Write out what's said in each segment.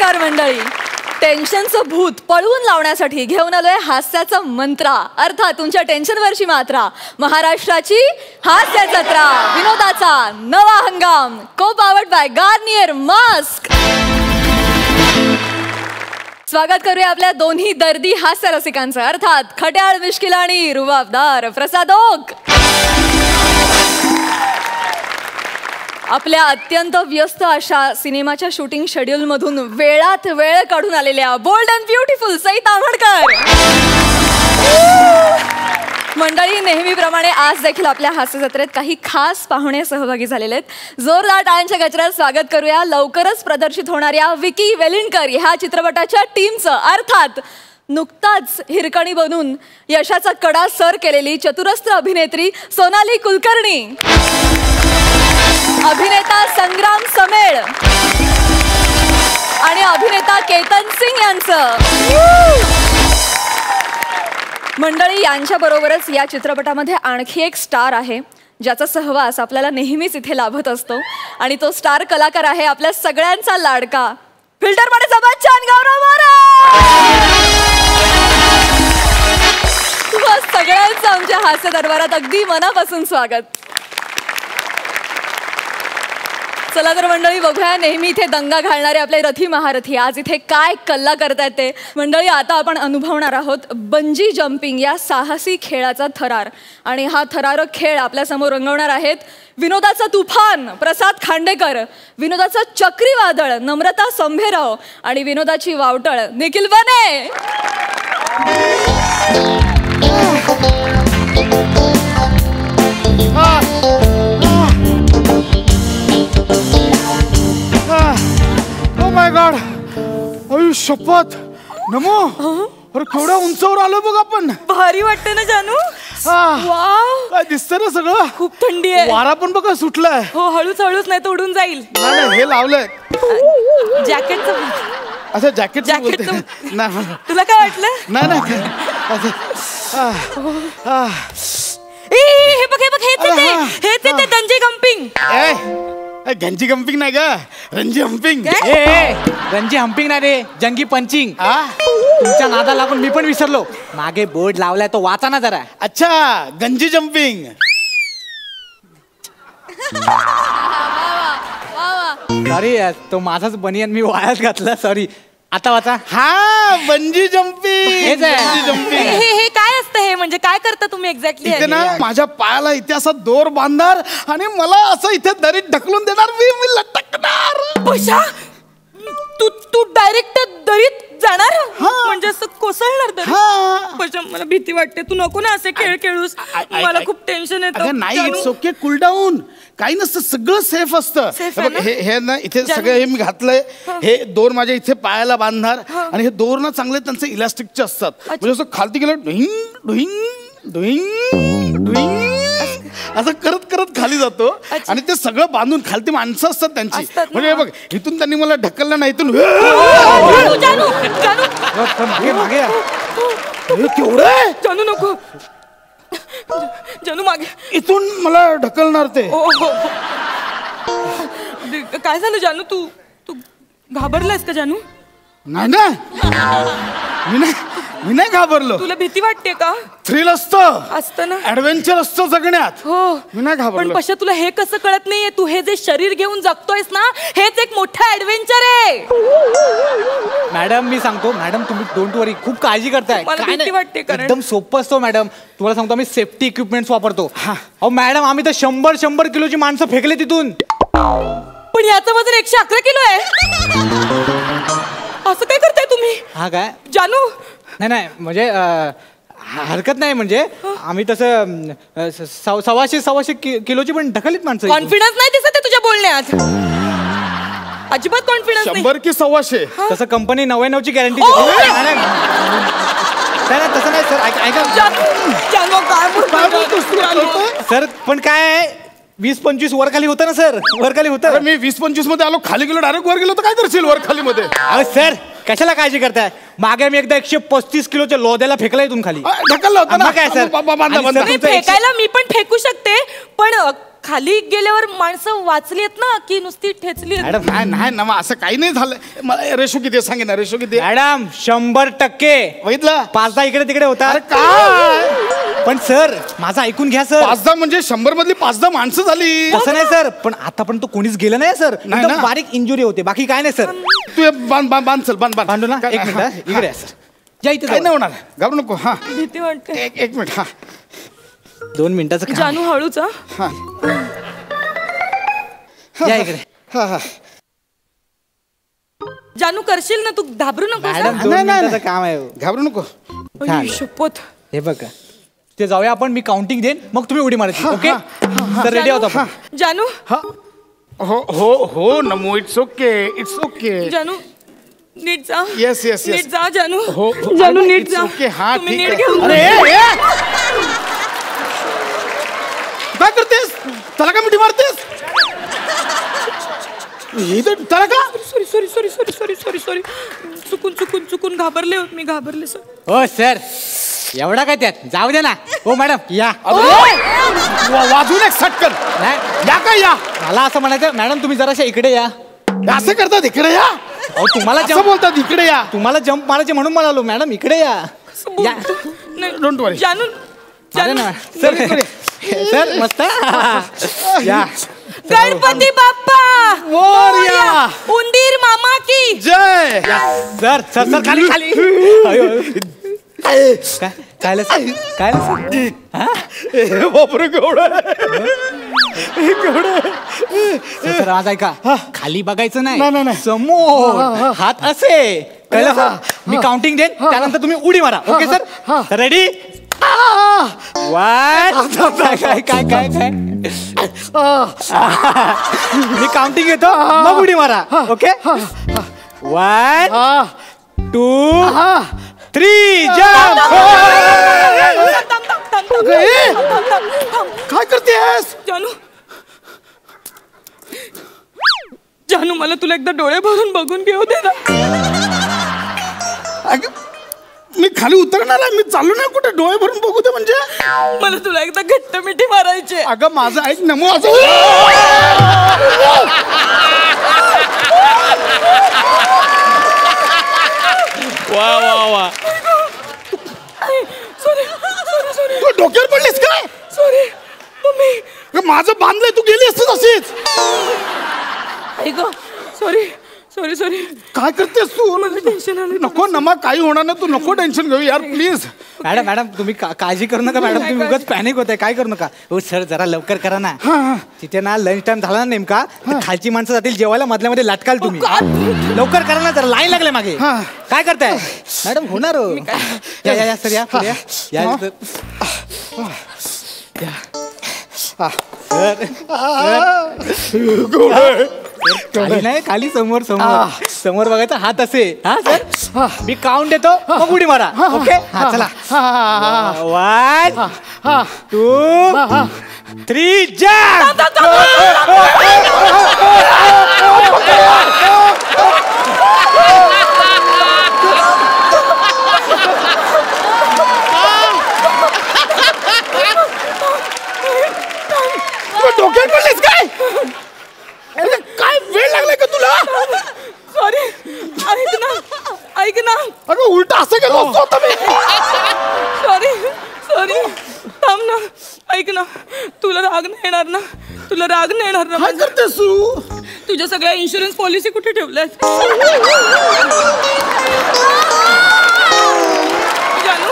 नमस्कार मंडळी. टेन्शनचं भूत पळवून लावण्यासाठी घेऊन आलोय हास्याचा मंत्र, अर्थात तुमच्या टेन्शनवरची मात्रा. महाराष्ट्राची हास्य जत्रा, विनोदाचा नवा हंगाम, को पावर्ड बाय गार्नियर मास्क. स्वागत करूया आपल्या दोन्ही दर्दी हास्य रसिकांचं, अर्थात खट्याळ मिश्किल आणि रुबाबदार प्रसाद ओक. आपल्या अत्यंत व्यस्त अशा सिनेमाच्या शूटिंग शेड्यूल मधून वेळात वेळ काढून आलेल्या bold and beautiful Sai Tamhankar. मंडळी, नेहमीप्रमाणे आज देखील आपल्या हास्य जत्रेत काही खास पाहुणे सहभागी झालेले आहेत. जोरदार टाळ्यांच्या गजरात स्वागत करूया लवकरच प्रदर्शित होणाऱ्या विकी वेलिणकर ह्या चित्रपटाच्या टीमचं, अर्थात नुकताच हिरकणी बनून यशाचा कडा सर केलेली चतुरस्त्र अभिनेत्री सोनाली कुलकर्णी, अभिनेता संग्राम समेळ आणि अभिनेता केतन सिंग यांचं. मंडळी, यांच्या बरोबरच या चित्रपटामध्ये आणखी एक स्टार आहे ज्याचा सहवास आपल्याला नेहमीच इथे लाभत असतो, आणि तो स्टार कलाकार आहे आपल्या सगळ्यांचा लाडका फिल्टरमध्ये बच्चन गौरव मोरे. तुम्हा सगळ्यांचं आमच्या हास्य दरबारात अगदी मनापासून स्वागत. चला तर मंडळी, बघूया नेहमी इथे दंगा घालणारे आपले रथी महारथी आज इथे काय कल्ला करतायत ते. मंडळी, आता आपण अनुभवणार आहोत बंजी जम्पिंग या साहसी खेळाचा थरार, आणि हा थरारक खेळ आपल्या समोर रंगवणार आहेत विनोदाचा तुफान प्रसाद खांडेकर, विनोदाचा चक्रीवादळ नम्रता संभेराव आणि विनोदाची वावटळ निखिल बने. माय गॉड, अय शपथ नमो. अरे केवढ्या उंचावर आलो बघ आपण. भारी वाटतं ना जानू? वाव, काय दिसतं ना सगळं. खूप थंडी आहे. वारा पण बघा सुटलाय. हो, हळूच हळूच, नाही तर उडून जाईल. नाही, हे लावलंय जॅकेटचं. असं जॅकेट तुला काय वाटलं? नाही हे बघ, हेच ते गंजी जम्पिंग. गंजी जम्पिंग नाही ग, रंजी हम्पिंग. रंजी हम्पिंग नाही रे, जंगी पंचिंग. तुमच्या नादा लागून मी पण विसरलो. मागे बोर्ड लावलाय तो वाचा ना जरा. अच्छा, गंजी जम्पिंग. सॉरी, तो माझाच बनियन मी वायात घातला, सॉरी. आता वाचा. हा, बंजी जम्पिंग. हे काय असतं? हे म्हणजे काय करता तुम्ही एक्झॅक्टली? इथे ना माझ्या पायाला इथे असा दोर बांधणार आणि मला असं इथे दरीत ढकलून देणार, मी लटकणार. तू डायरेक्ट दरीत जाणार? म्हणजे असं कोसळणार? मला भीती वाटते. तू नको ना असे खेळ खेळूस, मला खूप टेन्शन येतं. नाही, इट्स ओके, कूल डाऊन. काही नसतं, सगळं सेफ असतं. हे ना इथे सगळं हे मी घातलंय. हे दोर माझ्या इथे पायाला बांधणार, आणि हे दोर ना चांगले त्यांचे इलास्टिकचे असतात. म्हणजे असं खालती गेलं ढुईंग ढुईंग ढुईंग ढुईंग असं करत करत खाली जातो, आणि ते सगळं बांधून खालती माणसं असतात त्यांची. म्हणजे बघ, इथून त्यांनी मला ढकललं नाही, इथून केवढं. जानू नको, जानू मागे. इथून मला ढकलणार ते. काय झालं जानू? तू घाबरलास का जानू? नाही ना, मी नाही घाबरलो. तुला भीती वाटते का? थ्रिल असतं ना, ऍडव्हेंचर असतं जगण्यात. हो, मी नाही घाबरलो. पण पशा, तुला हे कसं कळत नाहीये? तू हे जे शरीर घेऊन जगतोयस ना, हेच एक मोठा ऍडव्हेंचर आहे. मॅडम, मी सांगतो, मॅडम तुम्ही डोंट वरी, खूप काळजी करताय. मला भीती वाटते. एकदम सोपं असतो मॅडम. तुम्हाला सांगतो, आम्ही सेफ्टी इक्विपमेंट्स वापरतो. अहो मॅडम, आम्ही तर 100 किलोची माणसं फेकले तिथून. पण याचं वजन 111 किलो आहे. असं काय करताय तुम्ही? हा काय जानू? नाही म्हणजे हरकत नाही. म्हणजे आम्ही तसं 100 किलोची पण ढकलीत माणसं. कॉन्फिडन्स नाही दिसत तुझ्या बोलण्यात, अजिबात कॉन्फिडन्स नाही. 100 की 100? तसं कंपनी 99ची गॅरंटी. तसं नाही सर, ऐका सर. पण काय 20-25 वर खाली होतं ना सर, वर खाली होतं. मी 20-25 मध्ये आलो, खाली गेलो, डायरेक्ट वर गेलो तर काय करशील वर खाली मध्ये? अरे सर, कशाला काळजी करताय? मागे मी एकदा 135 किलोच्या लोद्याला फेकला इथून खाली. ढकललं होतं ना. काय सर, फेकायला मी पण फेकू शकते, पण खाली गेल्यावर माणसं वाचलीत ना की नुसती ठेचली? मॅडम नाही नमा, असं काही नाही झालं. मला रेशो किती सांगे ना, रेशो किती? मॅडम 100% बघितलं, 5-10 इकडे तिकडे होता. अरे काय पण सर माझं ऐकून घ्या सर. 5-10 म्हणजे 100 मधली 5-10 माणसं झाली. तसं नाही सर, पण आता पण तो कोणीच गेलं नाही सर. नाही ना. बारीक इंजुरी होते, बाकी काय नाही सर. तू बांध चल, बांधू ना. एक मिनिट इकडे सर. या इथे काय नाही होणार, घाबरू नको. हा भीती वाटते. एक मिनिट. हा 2 मिनिटाचं काम. जानू हळूच. हा या इकडे. हा हा जानू करशील ना, तू घाबरू नको. मॅडम 2 नाही, नाही, मिनिटाचं नाही. काम आहे. घाबरू नको. शपथ. हे बघा ते जाऊया आपण, मी काउंटिंग देईन मग तुम्ही उडी मारायची. ओके तर रेडी आहोत आपण. जानू. हो हो हो नमो, इट्स ओके, इट्स ओके. जानू नीट जा. Yes yes yes. नीट जा जानू. हो जानू नीट जा. ओके. हा तुम्ही ठीक नीट आहे. घेऊन अरे काय करतेस? त्याला का मिठी मारतेस? त्याला का? Sorry sorry sorry sorry sorry sorry sorry चुकून घाबरले होत मी. घाबरले सर. हो सर, एवढा काय त्यात, जाऊ दे ना. हो मॅडम या. वाजून एक सटकन. नाही या काय या? मला असं म्हणायचं मॅडम तुम्ही जराशा इकडे या. असं करतात इकडे या? अहो तुम्हाला असं जम्प बोलतात इकडे या? तुम्हाला जम्प मारायचे म्हणून म्हणालो मॅडम इकडे या. या. डोंट वरी. जानू. अरे ना सर. सर मस्त. या. गणपती बाप्पा मोरया. उंदीर मामा की जय. सर सर सर खाली खाली. काय काय बापरे केवढं सर आज ऐका, खाली बघायचं नाही, नाही, नाही. समोर हात असे कळलं सर. मी काउंटिंग देईन त्यानंतर तुम्ही उडी मारा. Okay sir ready? 1 काय काय काय काय मी काउंटिंग घेतो मग उडी मारा. Okay 1 2 3 jump. काय करतेस? जानू. जानू मला तुला एकदा डोळे भरून बघून घेऊ दे ना. मी खाली उतरणार आहे, मी चालू नाही कुठे. डोळे भरून बघू दे म्हणजे? मला तुला एकदा घट्ट मिठी मारायची. अगं माझं ऐक नमो. असं वा वा वा. सॉरी सॉरी सॉरी तू डोक्यावर पडलीस काय? Sorry mummy. माझं बांधलंय, तू गेली असतीस अशीच. ऐक सॉरी सॉरी सॉरी. काय करतेस तू? मला टेन्शन आलं. नको नमा, काही होणार नाही. तू नको टेन्शन घेऊ यार प्लीज. मॅडम मॅडम तुम्ही काळजी करू नका मॅडम. तुम्ही उगाच पॅनिक होताय. काय करू नका. हो सर जरा लवकर करा ना. तिथे ना लंच टाइम झाला ना नेमका, तर खालची माणसं जातील जेवायला, मधल्यामध्ये लटकाल तुम्ही. लवकर करा ना, जरा लाईन लागले मागे. काय करताय मॅडम? होणार हो. या या सर या पुढे या. खाली नाही, खाली समोर समोर समोर बघायचा. हात असे. हा सर मी काउंट देतो मग उडी मारा. ओके हा चला. 1 2 3 जंप. डोक्यात पडलीस काय? काय वेळ लागलाय का तुला? सॉरी. ऐक ना ऐक ना. अगं उलटा असं गेलो असतो आता मी. Sorry sorry. थांब ना. ऐक ना, तुला राग नाही येणार ना? तुला राग नाही येणार ना? काय करतेस तू? तुझ्या सगळ्या इन्शुरन्स पॉलिसी कुठे ठेवल्यात? जानू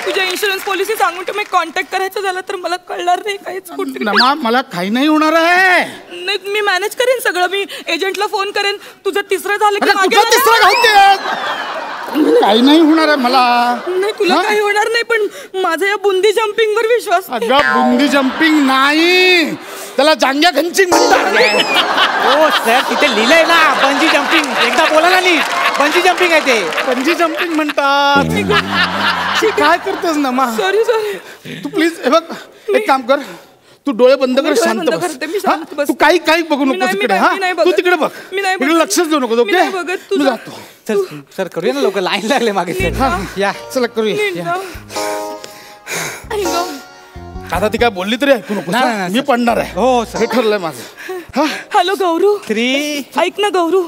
तुझ्या इन्शुरन्स पॉलिसी सांगून तुम्ही कॉन्टॅक्ट करायचं झालं तर मला कळणार नाही काहीच. कुठे नमा मला काही नाही होणार आहे. नाही मी मॅनेज करेन सगळं. मी एजंटला फोन करेन. तुझं तिसरं झालं की अगं मागे तुझं तिसरं घालते. काही नाही होणार आहे मला. नाही तुला काही होणार नाही, पण माझा या बुंदी जम्पिंग वर विश्वास नाही. अगं बुंदी जम्पिंग नाही, त्याला जांग्या खंचिंग म्हणतात. हो सर तिथे लिहिलंय ना बंजी जम्पिंग. एकदा बोला ना नीट. बंजी जम्पिंग आहे ते. बंजी जम्पिंग म्हणतात. काय करतेस ना मा? Sorry sorry. तू प्लीज हे बघ, एक काम कर, तू डोळे बंद कर, शांत बंद बस. करते, मी शांत हा? बस. तू काही काही बघू नको नाही, तिकडे. मी हा नाही तू बघत. तिकडे बघ. मी नाही इकडे बघत. लक्षच देऊ नको. मी ओके नाही बघत. तू मी जा. जातो. सर सर करूया ना लवकर. लाईन लागले मागे सर. या चला करूया. नीट जा. ऐक गं. आता ती काय बोलली तरी ऐकू नको. नाही, नाही, मी सर. पडणार आहे. हो, सर. हे ठरलंय माझं. हॅलो गौरू, 3 ऐक ना गौरू,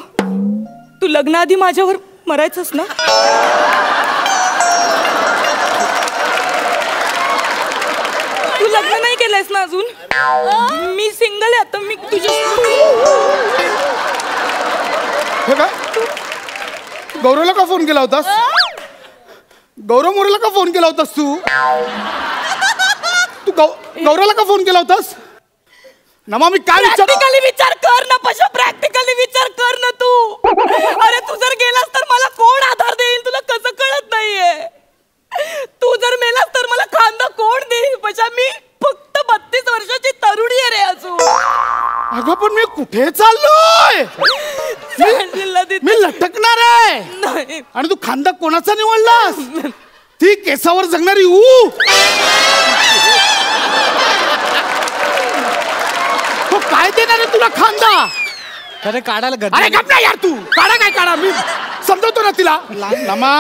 तू लग्नाआधी माझ्यावर मरायचंस ना? तू लग्न नाही केलंयस ना अजून? मी सिंगल आहे आता. मी तुझ्या हे काय गौरवला का फोन केला होतास? गौरव मोरेला का फोन केला होतास तू? तू गौरवला का फोन केला होतास? नमा मी काय प्रॅक्टिकली विचार कर ना पशा, प्रॅक्टिकली विचार कर ना तू. अरे तू जर गेलास तर मला कोण आधार देईल? तुला कसं कळत नाहीये? तू जर मेलास तर मला खांदा कोण देईल? पशा मी फक्त 32 वर्षाची तरुणी आहे रे अजून. अगं पण मी कुठे चाललोय? मी लटकणार आहे. नाही. आणि तू खांदा कोणाचा निवडलास? ती केसावर जगणारी तो काय देणार आहे तुला खांदा? अरे काढायला अरे गप ना यार, तू काढा मी समजवतो ना तिला. नमा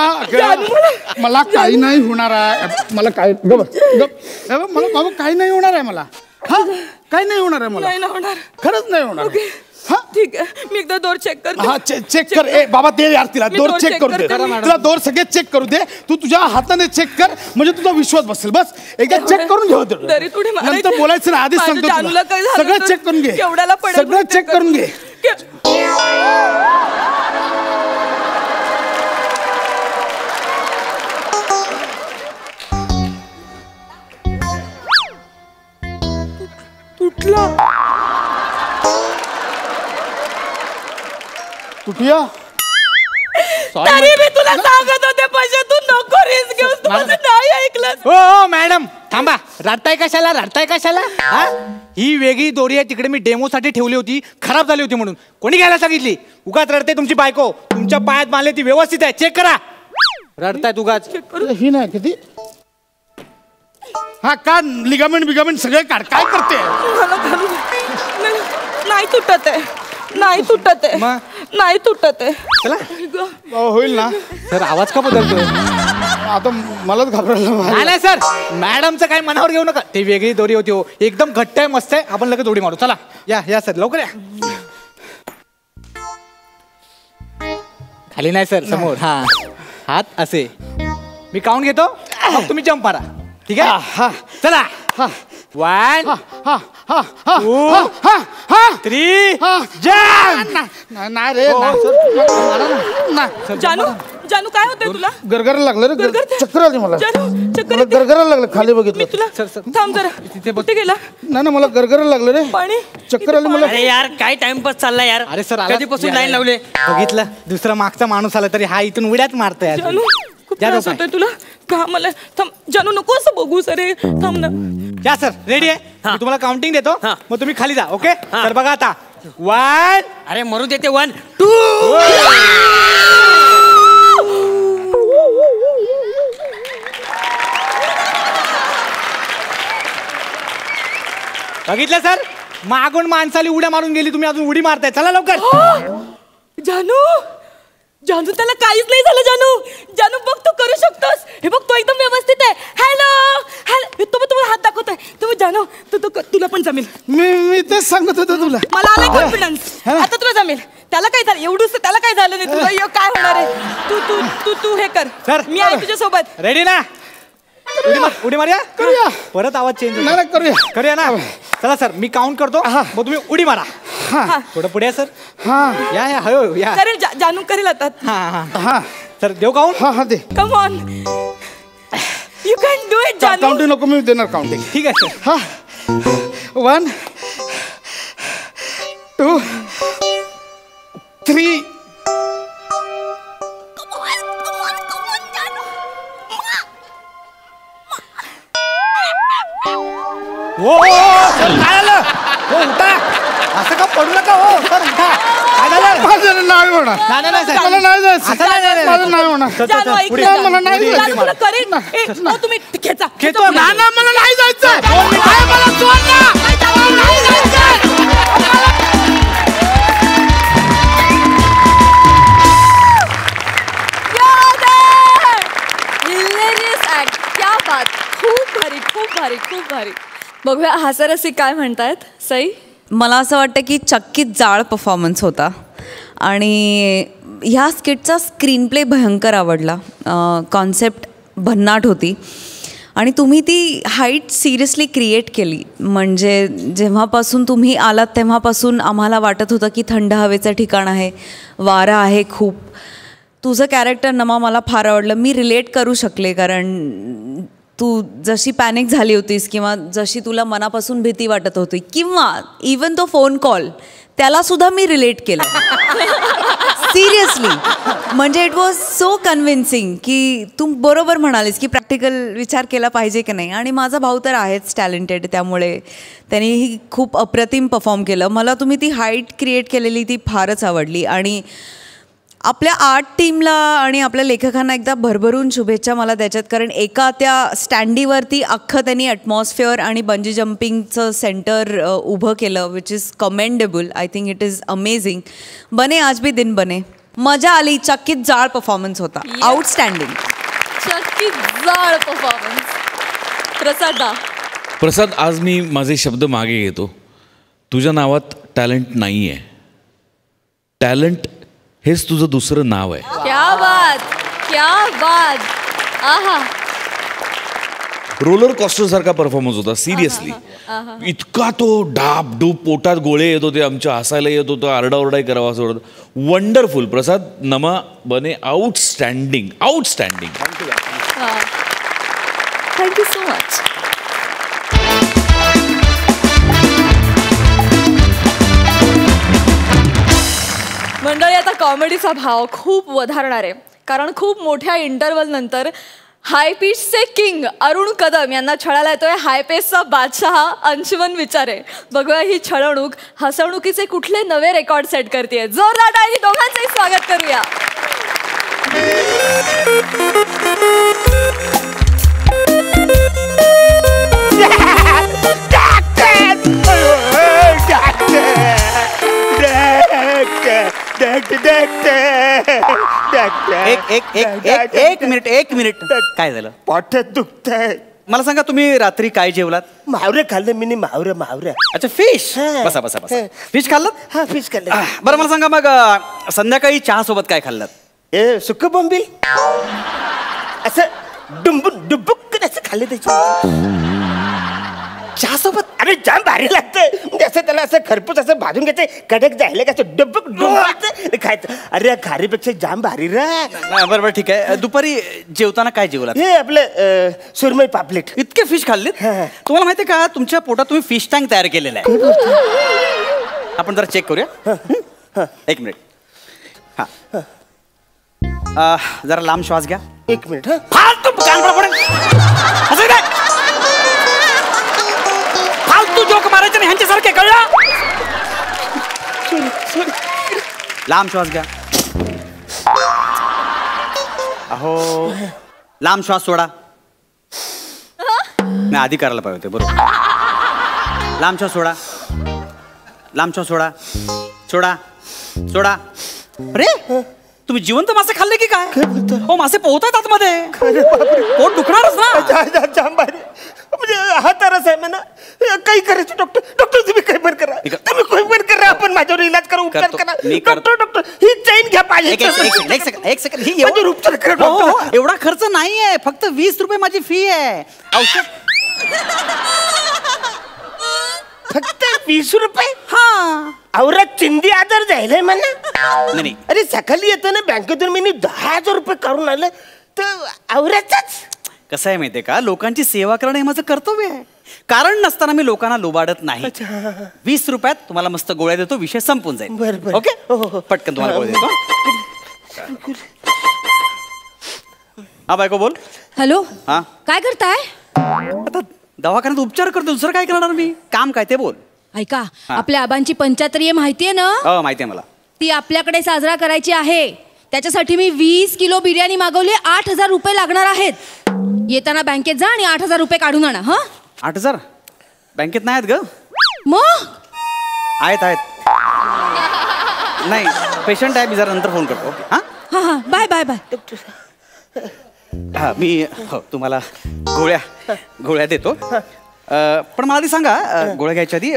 मला काही नाही होणार आहे. मला काय मला काही नाही होणार आहे. मला हा काही नाही होणार आहे. मला नाही ना होणार. खरंच नाही होणार. हा ठीक आहे, मी एकदा दोर चेक करते. हा चेक कर. ए बाबा दे यार तिला दोर चेक करू दे. तिला दोर सगळे चेक करू दे. तू तुझ्या हाताने चेक कर म्हणजे तुझा विश्वास बसेल. बस एकदा चेक करून घेऊ दे. नंतर बोलायचं ना, आधीच सांगतो तुला. सगळं चेक करून घे. सगळं चेक करून घे. तुटला. तुटिया तरी मी तुला सांगत होते पैसे तू नको रिस्क घेऊस. तू माझं नाही ऐकलंस. हो मॅडम थांबा, रडताय कशाला? हा? ही वेगळी दोरी आहे, तिकडे मी डेमो साठी ठेवली होती, खराब झाली होती म्हणून. कोणी घ्यायला सांगितली? उगाच रडते तुमची बायको. तुमच्या पायात बांधले ती व्यवस्थित आहे, चेक करा. रडताय उगाच. ही नाही किती. हा का लिगामेंट सगळे काढ. काय करते? नाही तुटत आहे. नाही तुटत आहे. चला होईल ना सर. आवाज का बदलतोय? आता मलाच घाबरायला. नाही सर, मॅडमचं काय मनावर घेऊ नका. ती वेगळी दोरी होती हो, एकदम घट्ट आहे, मस्त आहे. आपण लगेच उडी मारू. चला या सर, लवकर या. खाली नाही सर, समोर. हा हात असे. मी काउंट घेतो, मग तुम्ही जंप मारा. ठीक आहे? चला. 1 2 3 जंप. नाही रे. जानू काय होतंय तुला? गरगरायला लागलं रे. चक्कर आली मला. चक्कर गरगरायला लागलं. खाली बघितलं. थांब जरा. कुठे गेला? नाही मला गरगरायला लागलं रे. पाणी. चक्कर आली मला. अरे यार काय टाइमपास चाललाय यार. अरे सर कधीपासून लाईन लावले. बघितलं, दुसरा मागचा माणूस आला तरी हा इथून उड्यात मारतोय. जानू खूप त्रास होतोय तुला का? मला थांब जानू, नको असं बघू सर. थांब ना. या सर, रेडी आहे. मी तुम्हाला काउंटिंग देतो, मग तुम्ही खाली जा. ओके तर बघा आता. 1. अरे मरू देते. 1 2. बघितलं सर, मागून माणसाली उड्या मारून गेली, तुम्ही अजून उडी मारताय. चला लवकर. जानू त्याला काहीच नाही झालं. जानू बघ, तू करू शकतोस. हे बघ, तो एकदम व्यवस्थित आहे. हॅलो तो तुम्हाला हात दाखवतोय. तू जानू तुला पण जमेल. मी तेच सांगत होतो तुला. मला आलाय कॉन्फिडन्स. आता तुला जमेल. त्याला काय झालं? एवढंच त्याला काय झालं नाही. तुला काय होणार आहे? तू हे कर. सर मी आहे तुझ्या सोबत. रेडी ना? उडी मारूया. परत आवाज चेंज. नाही करूया ना. चला सर, मी काउंट करतो, मग तुम्ही उडी मारा. थोडं पुढे सर. या हळू या. करेल जानू करेल आता. हा सर, देऊ काउंट? हा दे. Come on, you can do it जानू. काउंटिंग नको, मी देणार काउंटिंग. ठीक आहे सर. 1 2 3. हो सर, काय झालं? हो उठा. असं का पडू नका. हो सर उठा. काय झालं? माझं नाही होणार. नाही सर, मला नाही जायचं. असं नाही. माझं नाही होणार. जानू ऐक पुढे. ना. मला नाही जानू तुला करेल. तुम्ही खेचा. खेचतो. ना मला नाही जायचं. मला सोड ना. मला नाही जायचं. Hilarious act. क्या बात. खूप भारी. बघूया हास्यरसिक काय म्हणतायत. सई, मला असं वाटतं की चक्कीत जाळ परफॉर्मन्स होता आणि ह्या स्किटचा स्क्रीन प्ले भयंकर आवडला. कॉन्सेप्ट भन्नाट होती आणि तुम्ही ती हाईट सिरियसली क्रिएट केली. म्हणजे जेव्हापासून तुम्ही आलात तेव्हापासून आम्हाला वाटत होतं की थंड हवेचं ठिकाण आहे, वारा आहे खूप. तुझं कॅरेक्टर नमा मला फार आवडलं. मी रिलेट करू शकले कारण तू जशी पॅनिक झाली होतीस किंवा जशी तुला मनापासून भीती वाटत होती किंवा इवन तो फोन कॉल त्यालासुद्धा मी रिलेट केलं. सिरियसली म्हणजे इट वॉज सो कन्व्हिन्सिंग की तू बरोबर म्हणालीस की प्रॅक्टिकल विचार केला पाहिजे की नाही. आणि माझा भाऊ तर आहेच टॅलेंटेड, त्यामुळे त्यांनीही खूप अप्रतिम परफॉर्म केलं. मला तुम्ही ती हाईट क्रिएट केलेली ती फारच आवडली. आणि आपल्या आर्ट टीमला आणि आपल्या लेखकांना एकदा भरभरून शुभेच्छा मला त्याच्यात, कारण एका त्या स्टँडीवरती अख्खं त्यांनी ॲटमॉस्फिअर आणि बंजी जम्पिंगचं सेंटर उभं केलं, which is commendable. I think it is amazing. बने आज भी दिन बने. मजा आली. चक्कीत जाळ परफॉर्मन्स होता. आउटस्टँडिंग. चक्कीत जाळ परफॉर्मन्स. प्रसाद, आज मी माझे शब्द मागे घेतो. तुझ्या नावात टॅलेंट नाही आहे. टॅलेंट हेच तुझं दुसरं नाव आहे. क्या बात, क्या बात. आहा. रोलर कॉस्टर सारखा परफॉर्मन्स होता. सिरियसली इतका तो डाप डूप, पोटात गोळे येत होते, आमच्या हसायला येत होतं, आरडाओरडाही करावा असं होतं. वंडरफुल. प्रसाद, नमा, बने, outstanding. Outstanding. Thank you so much. मंडळी, आता कॉमेडीचा भाव खूप वधारणार आहे, कारण खूप मोठ्या इंटरव्हल नंतर हाय पिचचे किंग अरुण कदम यांना छळायला येतोय हाय पेसचा बादशाह अंशुमन विचारे. बघूया ही छळवणूक हसवणुकीचे कुठले नवे रेकॉर्ड सेट करते. जोरदार टाळी दोघांचंही स्वागत करूया. एक मिनिट काय झालं? पोटात दुखतंय. मला सांगा, तुम्ही रात्री काय जेवलात? मावरे खाल्लं मी. मावरे. अच्छा, फिश. बसा. फिश खाल्लं? हा, फिश खाल्लं. बरं, मला सांगा मग संध्याकाळी चहा सोबत काय खाल्लं? सुक्क बोंबील असं डुबुक असं खाल्लं त्याची चहा सोबत. अरे जाम भारी लागतंय. म्हणजे असं त्याला असं खरपूस असं भाजून घ्यायचं, कडक जायला का असं डुबुक खायचं. अरे खारीपेक्षा जाम भारी रा. बरोबर, ठीक आहे. दुपारी जेवताना काय जेवलात? हे आपलं सुरमई पापलेट. इतके फिश खाल्ले? तुम्हाला माहिती आहे का, तुमच्या पोटात तुम्ही फिश टँक तयार केलेला आहे. आपण जरा चेक करूया. एक मिनिट. हा, जरा लांब श्वास घ्या. एक मिनिट. फालतू जोक मारायचे नाही ह्यांच्यासारखे, कळलं? लांब श्वास घ्या. अहो, लांब श्वास सोडा. नाही, आधी करायला पाहिजे होते. बरोबर. लांब श्वास सोडा. लांब श्वास सोडा. सोडा. अरे, तुम्ही जिवंत मासे खाल्ले की काय? हो, मासे पोहतात आतमध्ये. पोट दुखणारच ना. जाम भारी. म्हणजे हा तरच आहे म्हणा. काही करायचं डॉक्टर तुम्ही काही पण करा. तुम्ही काही पण करा. आपण माझ्यावर इलाज करा, उपचार करा. डॉक्टर ही चैन घ्या पाहिजे. एक सेकंड. ही उपचार करा. एवढा खर्च नाहीये. फक्त 20 रुपये माझी फी आहे. औषध फक्त 20 रुपये? हा. औरत चिंदी आजार जायलाय म्हणा. नाही. अरे सकाळी येतो ना बँकेतून मी 10,000 रुपये काढून आलं तर औरतच. कसं आहे माहितीये का, लोकांची सेवा करणं हे माझं कर्तव्य आहे. कारण नसताना मी लोकांना लुबाडत नाही. 20 रुपयात तुम्हाला मस्त गोळ्या देतो, विषय संपून जाईल. बरं. ओके, पटकन तुम्हाला गोळ्या देतो. हा, बायको बोल. हॅलो. हा, काय करताय? आता दवाखान्यात उपचार करतो, दुसरं काय करणार मी? काम काय ते बोल. ऐका, आपल्या आबांची पंचाहत्तरी माहितीये ना? हो, माहिती आहे मला. ती आपल्याकडे साजरा करायची आहे. त्याच्यासाठी मी 20 किलो बिर्याणी मागवली. 8,000 रुपये लागणार आहेत. येताना बँकेत जा आणि 8,000 रुपये काढून आणा. हा, 8,000 बँकेत नाही आहेत ग. मग आहेत. नाही, पेशंट आहे, मी जरा नंतर फोन करतो. ओके. हा. बाय. हा, मी तुम्हाला गोळ्या देतो. पण मला आधी सांगा गोळ्या घ्यायच्या आधी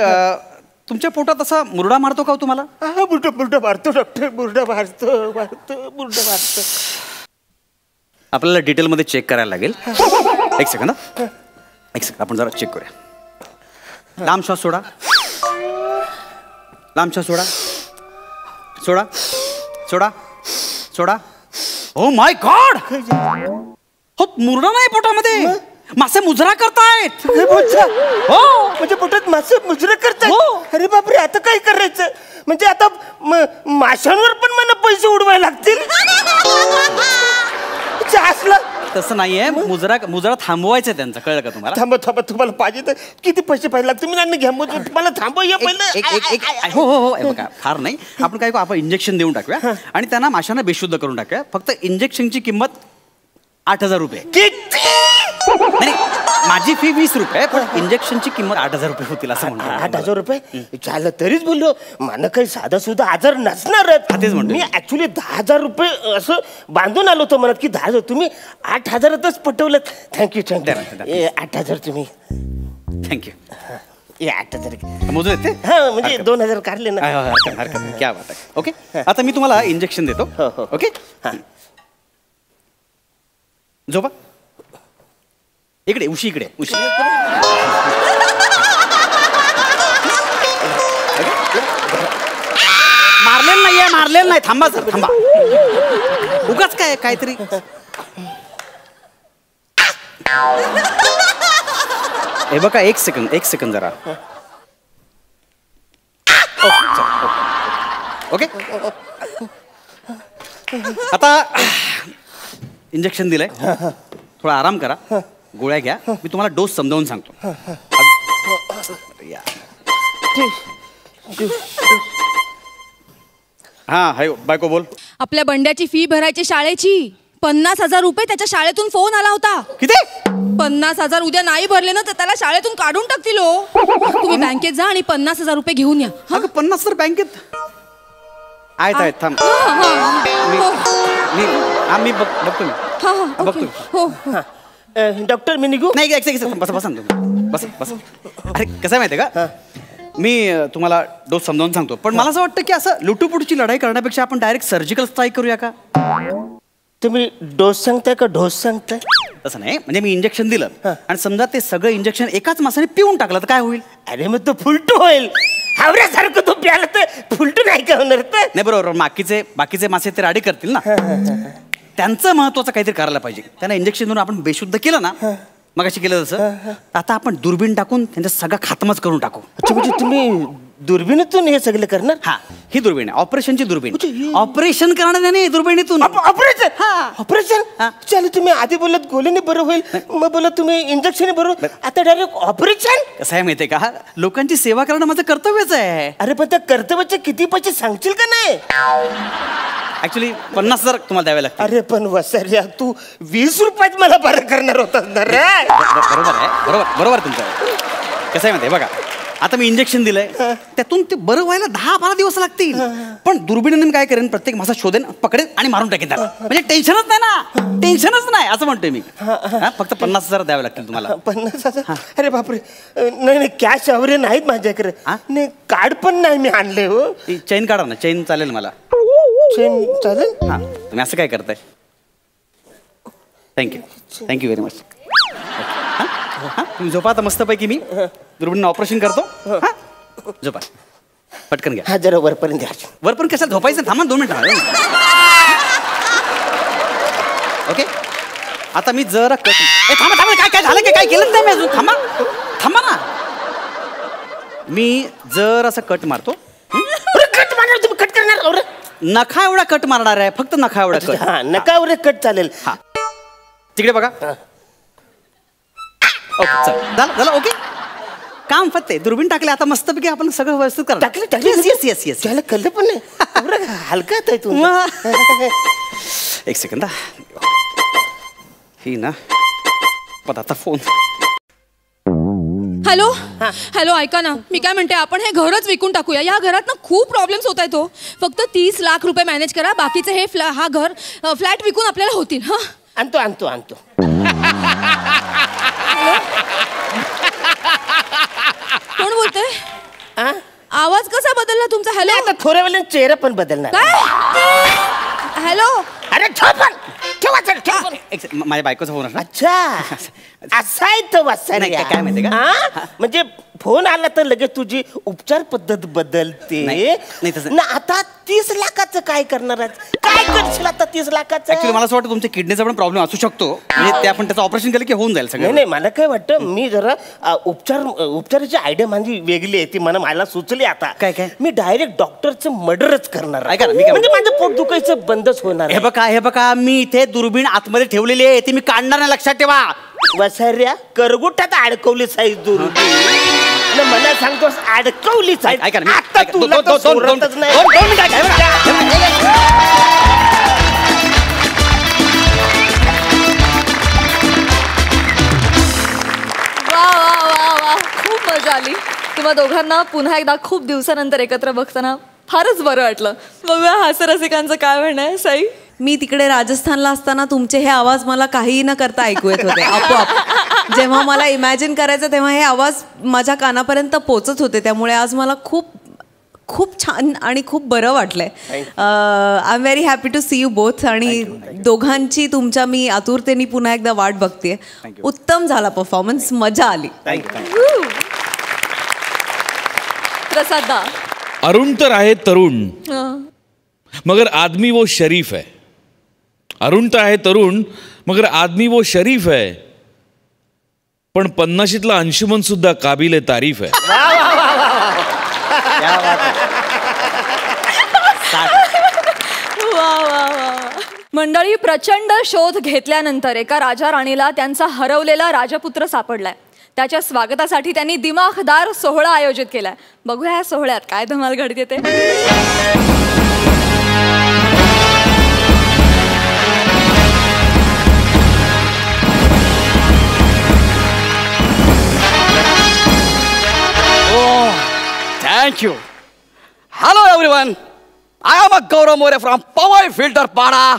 तुमच्या पोटात असा मुरडा मारतो का तुम्हाला? हा बुरडा मारतो डॉक्टर, बुरडा मारतो बुरडा मारतो. आपल्याला डिटेलमध्ये चेक करायला लागेल. एक सेकंद आपण जरा चेक करूया. लांब श्वास सोडा, लांब श्वास सोडा, सोडा सोडा सोडा. ओ माय गॉड, हो मुरडा नाही पोटामध्ये, मासे मुजरा करतायत. हो म्हणजे पोटात मासे मुजरा करतायत. अरे बापरे, आता काय करायचं? म्हणजे आता माशांवर पण मला पैसे उडवायला लागतील. असला तसं नाहीये, मुजरा थांबवायचं त्यांचा, कळलं का तुम्हाला? थांबा तुम्हाला पाहिजे तर किती पैसे पाहिजे लागतील? मी नाही घ्या, मला थांबवा या पहिलं. हो बघा, फार नाही. आपण काय करू, आपण इंजेक्शन देऊन टाकूया आणि त्यांना माशांना बेशुद्ध करून टाकूया. फक्त इंजेक्शनची किंमत 8,000 रुपये. नाही, माझी फी 20 रुपये, पण इंजेक्शनची किंमत 8,000 रुपये होतील असं म्हणतो. 8,000 रुपये झालं तरीच बोललो. मला काही साधा सुद्धा आजार नसणारच. तेच म्हणतो मी ऍक्च्युली 10,000 रुपये असं बांधून आलो होतो मनात की 10,000. तुम्ही 8,000च पटवलं. थँक्यू 8,000 तुम्ही. थँक्यू. 8,000 मोजून येते. हा म्हणजे 2,000 काढले ना. हरकत नाही, क्या बात आहे. ओके, आता मी तुम्हाला इंजेक्शन देतो. ओके, झोपा. इकडे उशी, इकडे उशी. मारलेलं नाही. थांबा सर, थांबा. उगाच काय काहीतरी. हे बघा, एक सेकंद जरा. ओके, आता इंजेक्शन दिलंय, थोडा आराम करा, गोळ्या घ्या. मी तुम्हाला डोस समजावून सांगतो. हा हाय बायको, बोल. आपल्या बंड्याची फी भरायची शाळेची, 50,000 रुपये त्याच्या शाळेतून फोन आला होता. किती? 50,000. उद्या नाही भरले ना तर त्याला शाळेतून काढून टाकतील. तुम्ही बँकेत जा आणि 50,000 रुपये घेऊन या. 50,000 बँकेत आहेत. थांब, मी बघतो. हो. डॉक्टर मी निघू? नाही, बस. अरे कसं आहे माहिती आहे का, मी तुम्हाला डोस समजावून सांगतो, पण मला असं वाटतं की असं लुटूपुटूची लढाई करण्यापेक्षा आपण डायरेक्ट सर्जिकल स्ट्राईक करूया का? तुम्ही डोस सांगताय का ढोस सांगताय? तसं नाही, म्हणजे मी इंजेक्शन दिलं आणि समजा ते सगळं इंजेक्शन एकाच मासाने पिऊन टाकलं तर काय होईल? अरे मग तो फुलटू होईल. हावऱ्यासारखं तो प्याला तर फुलटू नाही का होणार? नाही, बरोबर. बाकीचे मासे ते राडी करतील ना, त्यांचं महत्वाचं काहीतरी करायला पाहिजे. त्यांना इंजेक्शन देऊन आपण बेशुद्ध केलं ना, मग अशी केलं तसं, आता आपण दुर्बीण टाकून त्यांचा सगळा खात्माच करून टाकू. अच्छा, म्हणजे तुम्ही दुर्बिणीतून हे सगळं करणार? हा, ही दुर्बीण आहे, ऑपरेशनची दुर्बीण. ऑपरेशन करणार नाही, दुर्बिणीतून. ऑपरेशन? चल, तुम्ही आधी बोलत गोलीने बरं होईल, मग बोलत तुम्ही इंजेक्शन बरोबर, आता डायरेक्ट ऑपरेशन? कसं आहे माहितीये का, लोकांची सेवा करणं माझं कर्तव्यच आहे. अरे पण त्या कर्तव्याचे किती पैसे सांगशील का नाही? ऍक्च्युली 50,000 तुम्हाला द्यावे लागतील. अरे पण वसर्या, तू 20 रुपयात मला बरं करणार होता ना रे. बरोबर आहे, बरोबर तुमचं. कसं आहे माहिती आहे बघा, आता मी इंजेक्शन दिलंय, त्यातून ते बरं व्हायला 10-12 दिवस लागतील. पण दुर्बिणीने मी काय करेन, प्रत्येक मासा शोधेन, पकडेन आणि मारून टाकेन त्याला. म्हणजे टेन्शनच नाही ना, टेन्शनच नाही असं म्हणतोय मी. फक्त 50,000 द्यावे लागतील तुम्हाला. 50,000? अरे बापरे. नाही, कॅश वगैरे नाहीत माझ्याकडे. नाही, कार्ड पण नाही मी आणले. हो, चेन काढा ना, चेन चालेल मला. चेन चालेल? हा, तुम्ही असं काय करताय? Thank you very much. तुम्ही झोपा आता मस्तपैकी, मी दुर्बिणीनं ऑपरेशन करतो. झोपा, पटकन घ्या. हा, जरा वरपर्यंत द्या. वरपर्यंत कशाला झोपायचं? थांबा 2 मिनिटं. ओके, आता मी जरा थांबा. काय झालं की काय केलं नाही मी अजून? थांबा ना. मी जर असं कट मारतो. कट मारणार? तुम्ही कट करणार? नखा एवढा कट मारणार आहे, फक्त नखा एवढा कट. नका एवढे कट चालेल. हा, तिकडे बघा. ओके, झालं. ओके, काम फत्ते. दुर्बीण टाकले, आता मस्तपैकी आपण सगळं व्यवस्थित करा. टाकले. येस. त्याला कळलं पण नाही. हलका आहे तू. एक सेकंद. ही ना, पण आता फोन. हॅलो, ऐका ना, मी काय म्हणते, आपण हे घरच विकून टाकूया. या घरात ना खूप प्रॉब्लेम्स होत आहेत. फक्त 30 लाख रुपये मॅनेज करा, बाकीचे हे फ्लॅट विकून आपल्याला होतील. हा, आणतो. आवाज कसा बदलला तुमचा? हॅलो. आता थोड्या वेळाने चेहरा पण बदलणार. हॅलो. अरे ठेवा. माझ्या बायकोचा फोन. अच्छा असा आहे तो वाचा. काय माहिती का, म्हणजे फोन आला तर लगेच तुझी उपचार पद्धत बदलते. नाही तसं ना. आता 30 लाखाचं काय करणार? काय करशील आता 30 लाखाचं? ऍक्च्युली मला असं वाटतं तुमच्या किडनीचा पण प्रॉब्लेम असू शकतो. म्हणजे ते आपण त्याचं ऑपरेशन केलं की होऊन जाईल सगळं. नाही मला काय वाटतं, मी जरा उपचाराची आयडिया माझी वेगळी आहे. ती मला सुचली आता. काय? मी डायरेक्ट डॉक्टरचं मर्डरच करणार. ऐका ना, मी काय म्हणजे माझं पोट दुखायचं बंदच होणार. हे बघा मी इथे दुर्बीण आतमध्ये ठेवलेली आहे, ती मी काढणार नाही, लक्षात ठेवा. वसाऱ्या करगुटात अडकवली साईज दुर्बीण. मला सांगतोस अडकवली साईज. ऐका ना, आता तुला तर सोडतच नाही. दोन मिनिटं. वा खूप मजा आली. तुम्हा दोघांना पुन्हा एकदा खूप दिवसानंतर एकत्र बघताना फारच बरं वाटलं. बघूया हास्यरसिकांचं काय म्हणणं आहे. साई, मी तिकडे राजस्थानला असताना तुमचे हे आवाज मला काहीही न करता ऐकू येत होते. आपोआप जेव्हा मला इमॅजिन करायचं तेव्हा हे आवाज माझ्या कानापर्यंत पोचत होते. त्यामुळे आज मला खूप खूप छान आणि खूप बरं वाटलंय. I am very happy to see you both. आणि दोघांची तुमच्या मी आतुरतेने पुन्हा एकदा वाट बघतेय. उत्तम झाला परफॉर्मन्स, मजा आली. प्रसादा. अरुण तर आहे तरुण, मगर आदमी वो शरीफ है. अरुण तर आहे तरुण, मगर आदमी वो शरीफ है. पण 50शीतला अंशुमन सुद्धा काबिले तारीफ है. मंडळी, प्रचंड शोध घेतल्यानंतर एका राजा राणीला त्यांचा हरवलेला राजपुत्र सापडलाय. त्याच्या स्वागतासाठी त्यांनी दिमाखदार सोहळा आयोजित केलाय. बघूया या सोहळ्यात काय धमाल घडते ते. Thank you. Hello everyone. I am a Gaurav More from Powai Filter Pada.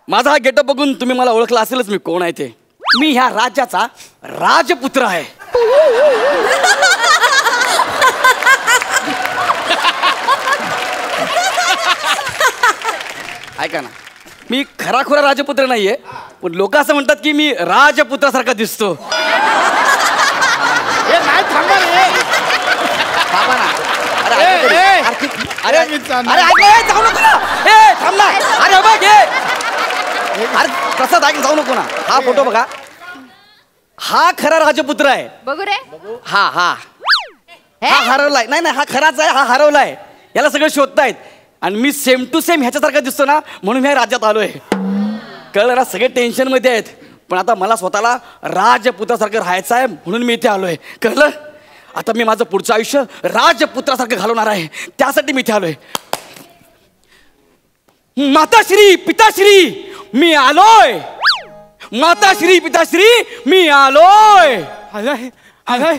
माझा हा गेटअप बघून तुम्ही मला ओळखला असेलच मी कोण आहे ते. मी ह्या राज्याचा राजपुत्र आहे. ऐका ना, मी खराखुरा राजपुत्र नाहीये, पण लोक असं म्हणतात की मी राजपुत्रासारखा दिसतो. प्रसाद ऐक, जाऊ नको ना. हा फोटो बघा, हा खरा राजपुत्र आहे. बघू रे. हा हरवलाय. नाही हा खराच आहे, हा हरवलाय. याला सगळं शोधतायत आणि मी सेम टू सेम ह्याच्यासारखा दिसतो ना, म्हणून मी राज्यात आलोय. कळलं ना, सगळे टेन्शन मध्ये आहेत, पण आता मला स्वतःला राजपुत्रासारखं राहायचं आहे, म्हणून मी इथे आलोय. कळलं? आता मी माझं पुढचं आयुष्य राजपुत्रासारखं घालवणार आहे, त्यासाठी मी इथे आलोय. माताश्री पिताश्री मी आलोय. माताश्री पिताश्री मी आलोय. आलोय आलोय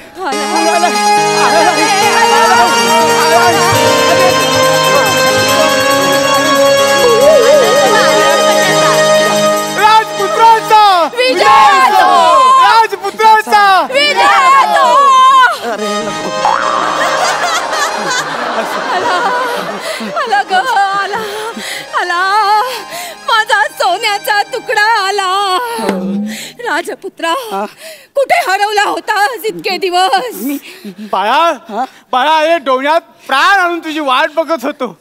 राजपुत्राचा विजय असो. राजपुत्राचा विजय असो. आला माझा सोन्याचा तुकडा आला. राजपुत्रा, कुठे हरवला होतास इतके दिवस? बाळा अरे डोळ्यात प्राण आणून तुझी वाट बघत होतो.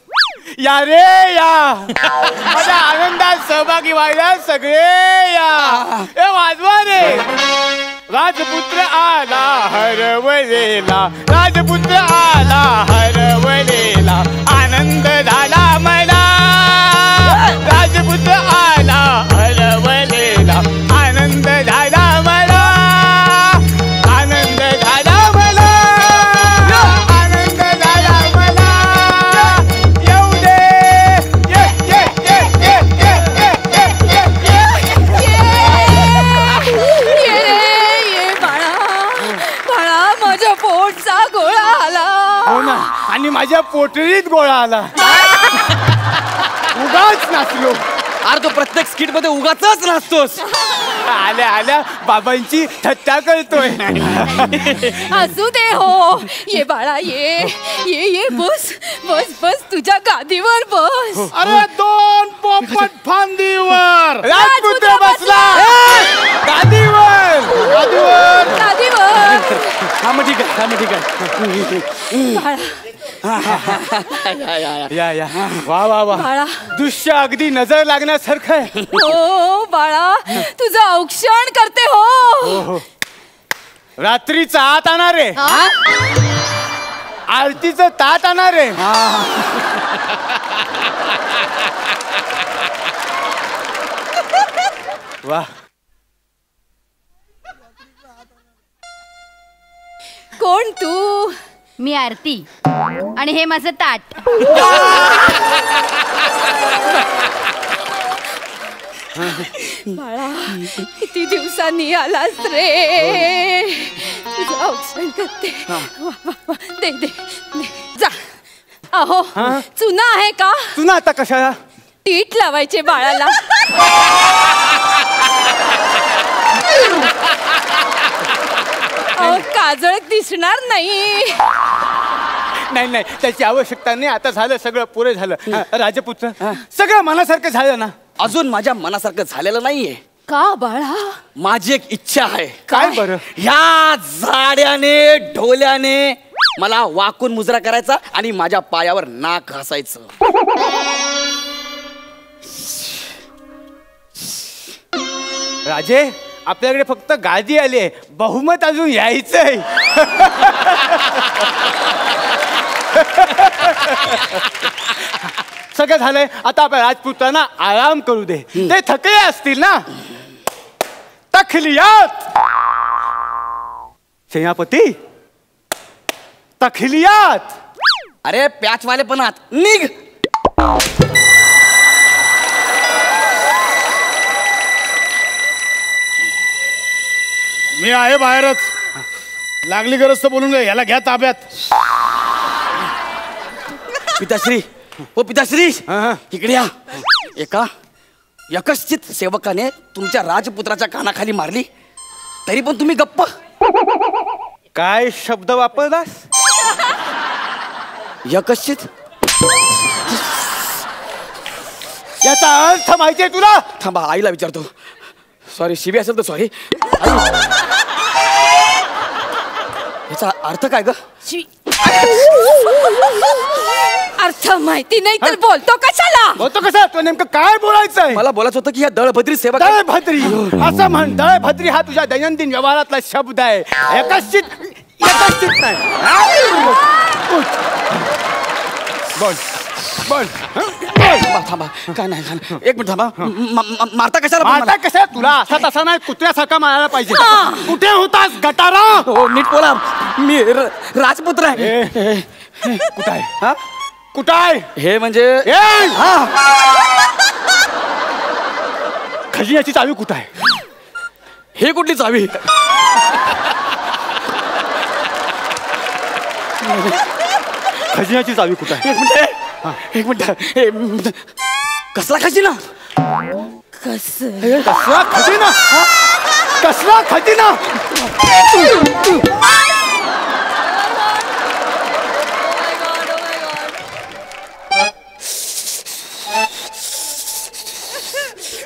या रे या, माझ्या आनंदात सहभागी व्हायला सगळे या. ए वाजवा रे. राजपुत्र आला हरवलेला, राजपुत्र आला हरवलेला, आनंद झाला मला. राजपुत्र आला हरवलेला, आनंद झाला मला. आनंद झाला मला, आनंद झाला मला. येऊ दे. ये ये ये ये ये ये ये बाळा, माझ्या पोटचा गोळा आला. हो ना, आणि माझ्या पोटरीत गोळा आला. उगाच नाचलो. अरे तो प्रत्येक स्किट मध्ये उगाच नाचतोस. आल्या आल्या बाबांची थट्टा करतोय. असू दे हो. ये बाळा ये ये ये बस बस बस तुझ्या गादीवर बस. अरे 2 पोपट फांदीवर राजपुत्र बसला गादीवर गादीवर गादीवर. मग ठीक आहे. या या वा वा वा. बाळा. दृश्य अगदी नजर लागण्यासारखं आहे. हो बाळा तुझं औक्षण करते हो. रात्रीचा आत आणणार आहे. आरतीचं ताट आणणार आहे. वा. कोण तू? मी आरती आणि हे माझं ताट. बाळा किती दिवसांनी आलास रे. तुझं औक्षण करते. वा, वा, वा. दे दे दे. जा. अहो चुना आहे का? चुना आता कशाला? टीट लावायचे बाळाला. काजळ दिसणार नाही. नाही नाही त्याची आवश्यकता नाही. आता झालं सगळं पुरे झालं. राजपुत्र सगळं मनासारखं झालं ना? अजून माझ्या मनासारखं झालेलं नाहीये. का बाळा? माझी एक इच्छा आहे. काय बरं? ह्या जाड्याने ढोल्याने मला वाकून मुजरा करायचा आणि माझ्या पायावर नाक घासायचं. राजे आपल्याकडे फक्त गादी आली आहे. बहुमत अजून यायचंय. सगळं झालंय. आता आपल्या राजपुत्रांना आराम करू दे. ते थकले असतील ना. तखलियात सेनापती तखलियात. अरे प्याचवालेपणात निघ. मी आहे बाहेरच. लागली गरज तर बोलून घ्या. याला घ्या ताब्यात. पिताश्री हो पिताश्री इकडे या. एका यकश्चित सेवकाने तुमच्या राजपुत्राच्या कानाखाली मारली तरी पण तुम्ही गप्प. काय शब्द वापरलास? यकश्चित. याचा अर्थ माहितीये तुला? थांबा आईला विचारतो. सॉरी शिवी असेल तर सॉरी. याचा अर्थ काय ग? अर्थ माहिती नाही तर बोलतो कशाला? बोलतो कसा? तो नेमकं काय बोलायचंय? मला बोलायचं होतं की या दळभद्री सेवक. दळभद्री असं म्हण. दळभद्री हा तुझ्या दैनंदिन व्यवहारातला शब्द आहे. यकश्चित नाही. बोल बोल थांबा काय नाही एक मिनिट थांबा. मारता कशाला? मारता कशा? तुला असा तसा नाही कुत्र्यासारखा मारायला पाहिजे. कुठे होतास गटारा? हो नीट बोला. मी राजपुत्र आहे. कुठं आहे? हा कुठं आहे? हे म्हणजे खजिन्याची चावी कुठं आहे? हे कुठली चावी? खजिन्याची चावी कुठं आहे? एक मिनिट. कसला खजिना? कसला खजिना? कसला खजिना?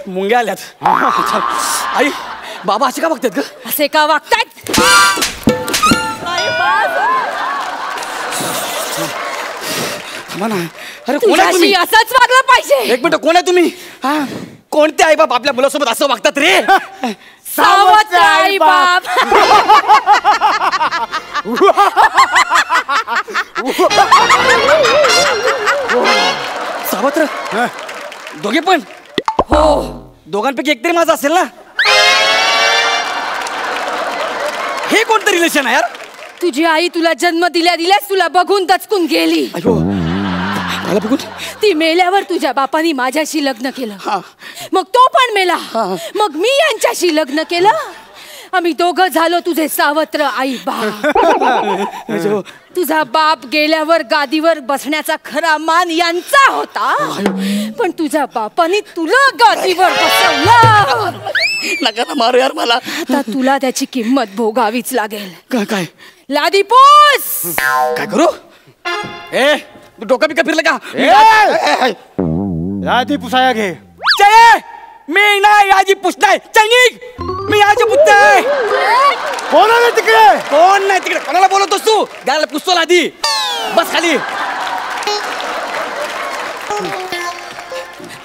मुंग्या आल्यात. आई बाबा असे का बघतात ग? असे का वागतायत? अरे कोण आहे तुम्ही? असंच वागलं पाहिजे. एक मिनिट कोण आहे तुम्ही? कोणते आई बाप आपल्या मुलासोबत असं वागतात रे? सावत्र आई बाप. सावत्र दोघे पण? हो. दोघांपैकी एक तरी माझा असेल ना? हे कोणतं रिलेशन आहे यार? तुझी आई तुला जन्म दिल्यास तुला बघून दचकून गेली. मला बघून? ती मेल्यावर तुझ्या बापानी माझ्याशी लग्न केलं. मग तो पण मेला. मग मी यांच्याशी लग्न केलं. आम्ही दोघं झालो तुझे सावत्र आई बाप. तुझा बाप गेल्यावर गादीवर बसण्याचा खरा मान यांचा होता. पण तुझ्या बापानी तुला गादीवर बसवलं. नका ना मारू यार मला. आता तुला त्याची किंमत भोगावीच लागेल. काय लादीपूस. काय करू? ए तू डोकं बिका फिरलं का? लादी पुसाया घे. मी नाही याची पुसताय. चैनिक मी याची पुसताय. कोण आहे तिकडे? कोण नाही तिकडे? कोणाला बोलवतोस तू? गायला पुसतो लादी. बस खाली.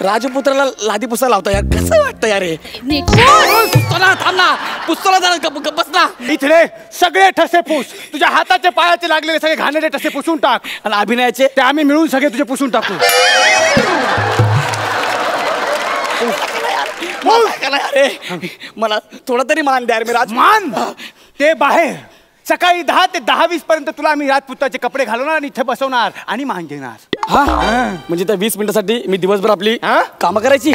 राजपुत्राला लादी पुसा लावता यार, कसं वाटतं यार हे? पुसतो ना, थांब ना, पुसतो ना जरा, बस ना. इथले सगळे ठसे पुस. तुझ्या हाताचे पायाचे लागलेले सगळे घाणेरडे ठसे पुसून टाक. आणि अभिनयाचे ते आम्ही मिळून सगळे तुझे पुसून टाकू. मला थोडा तरी मान द्या मी मान. ते बाहेर सकाळी 10 ते 10:20 पर्यंत तुला आम्ही राजपुत्राचे कपडे घालवणार आणि इथे बसवणार आणि मान घेणार. म्हणजे त्या 20 मिनिटासाठी मी दिवसभर आपली कामं करायची.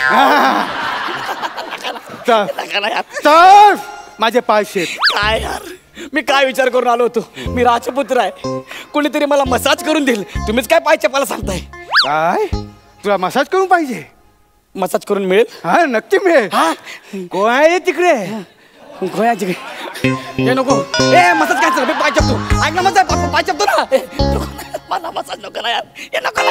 तर माझे पाय शेत. काय यार मी काय विचार करून आलो होतो. मी राजपुत्र आहे, कोणीतरी मला मसाज करून देईल. तुम्हीच काय पाय चपाला सांगताय? काय तुला मसाज करून पाहिजे? मसाज करून मिळेल? हा नक्की मिळेल. कोण आहे तिकडे? गोयाची हे नको. ए मसाज काय मी पाय चपतो. ऐक ना मसाज पाय चपतो ना. मला मसाज नको ना यार. हे नको ना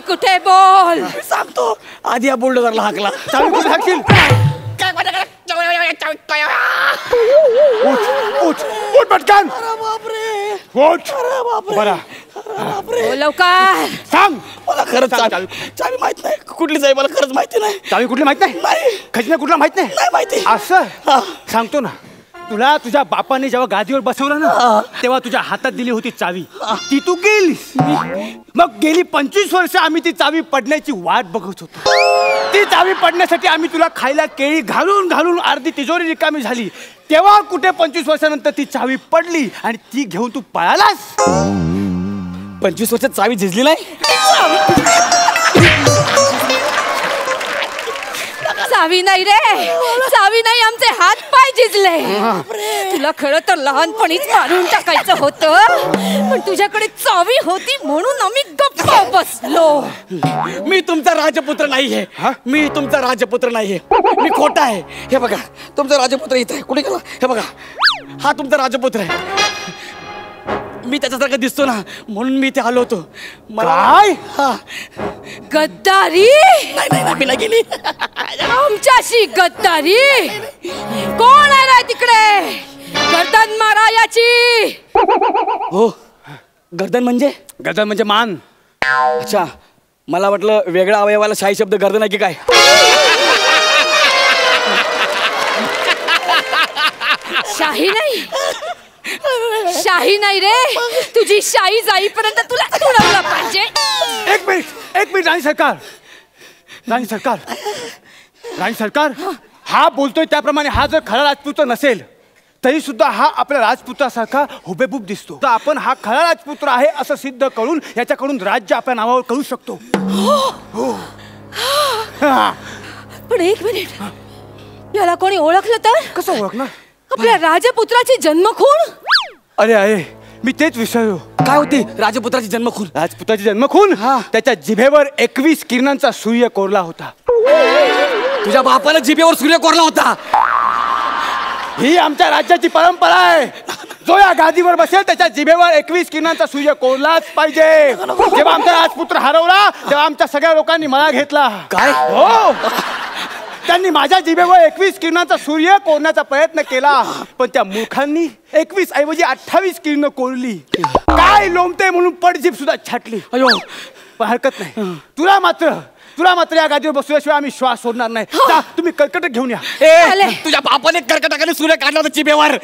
कुठे बोल सांगतो. आधी या बुलडोझरला हाकला. चावी कुठे हाकशील? उठ पटकन. बरा लवकर सांग. मला खरंच चावी माहित नाही. कुठलीच आहे मला खरंच माहिती नाही. चावी कुठली माहित नाही? खजिना कुठला माहित नाही? माहिती. असं सांगतो ना. तुला तुझ्या बापाने जेव्हा गादीवर बसवलं ना तेव्हा तुझ्या हातात दिली होती चावी. ती तू गेलीस. मग गेली 25 वर्ष आम्ही ती चावी पडण्याची वाट बघत होतो. ती चावी पडण्यासाठी आम्ही तुला खायला केळी घालून घालून अर्धी तिजोरी रिकामी झाली. तेव्हा कुठे 25 वर्षानंतर ती चावी पडली आणि ती घेऊन तू पळालास. 25 वर्षात चावी झिजली नाही. चावी नाही रे, चावी नाही. आमचे हात पाय झिजले. तुला खरं तर लहानपणीच मारून टाकायचं होतं, पण तुझ्याकडे चावी होती म्हणून आम्ही गप्प बसलो. मी तुमचा राजपुत्र नाहीये. मी तुमचा राजपुत्र नाहीये. मी खोटा आहे. हे बघा तुमचा राजपुत्र इथे आहे. कुठे गेला? हे बघा हा तुमचा राजपुत्र आहे. मी त्याच्यासारखं दिसतो ना म्हणून मी इथे आलो होतो. काय? गद्दारी? नाही मी नाही गेली. आमच्याशी गद्दारी? कोण आहे रे तिकडे? गर्दन मारा याची. हो गर्दन म्हणजे मान. अच्छा मला वाटलं वेगळ्या अवयवाला शाही शब्द गर्दन आहे की काय. शाही नाही, शाही नाही रे. तुझी शाही जाईपर्यंत तुला तुडवलं पाहिजे. एक मिनिट राणी सरकार हा बोलतोय त्याप्रमाणे हा जर खरा राजपुत्र नसेल तरी सुद्धा हा आपल्या राजपुत्रासारखा हुबेहूब दिसतो. तर आपण हा खरा राजपुत्र आहे असं सिद्ध करून याच्याकडून राज्य आपल्या नावावर करू शकतो. पण एक मिनिट, याला कोणी ओळखलं तर? कसं ओळखणार? आपल्या राजपुत्राची जन्मखून. अरे आहे मी तेच विसरलो. काय होती राजपुत्राची जन्मखून? राजपुत्राची जन्मखून त्याच्या जिभेवर 21 किरणांचा सूर्य कोरला होता. तुझ्या बापाला जिभेवर सूर्य कोरला होता? ही आमच्या राज्याची परंपरा आहे. जो या गादीवर बसेल त्याच्या जिभेवर 21 किरणांचा सूर्य कोरलाच पाहिजे. जेव्हा आमचा राजपुत्र हरवला तेव्हा आमच्या सगळ्या लोकांनी मळा घेतला. काय? हो त्यांनी माझ्या जिभेवर 21 किरणांचा सूर्य कोरण्याचा प्रयत्न केला पण त्या मूर्खांनी 21 ऐवजी 28 किरण कोरली. काय लोमते म्हणून पडजीभ सुद्धा छाटली. अयो पण हरकत नाही. तुला मात्र या गादीवर बसल्याशिवाय आम्ही श्वास सोडणार नाही. तुम्ही कर्कट घेऊन या. तुझ्या बापाने कर्कटाखाली सूर्य काढला होता जिभेवर.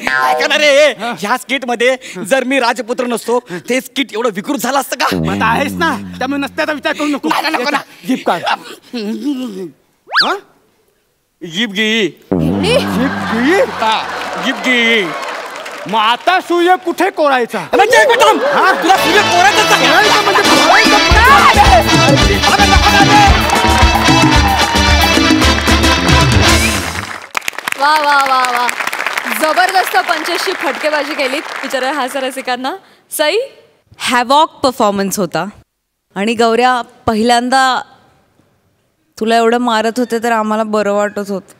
रे ह्या स्किट मध्ये जर मी राजपुत्र नसतो ते स्किट एवढं विकृत झालं असतं का? आता आहेस ना त्यामुळे नसत्याचा विचार करू नको. जीप काढ. जीप गेली. जीप गेली. मग आता सूर्य कुठे कोरायचा? म्हणजे तुला सूर्य कोरायचा वा वा वा वा, जबरदस्त पंचेसची फटकेबाजी केली बिचारा हास्य रसिकांना. सई, हॅवॉक परफॉर्मन्स होता आणि गौऱ्या पहिल्यांदा तुला एवढं मारत होते तर आम्हाला बरं वाटत होतं.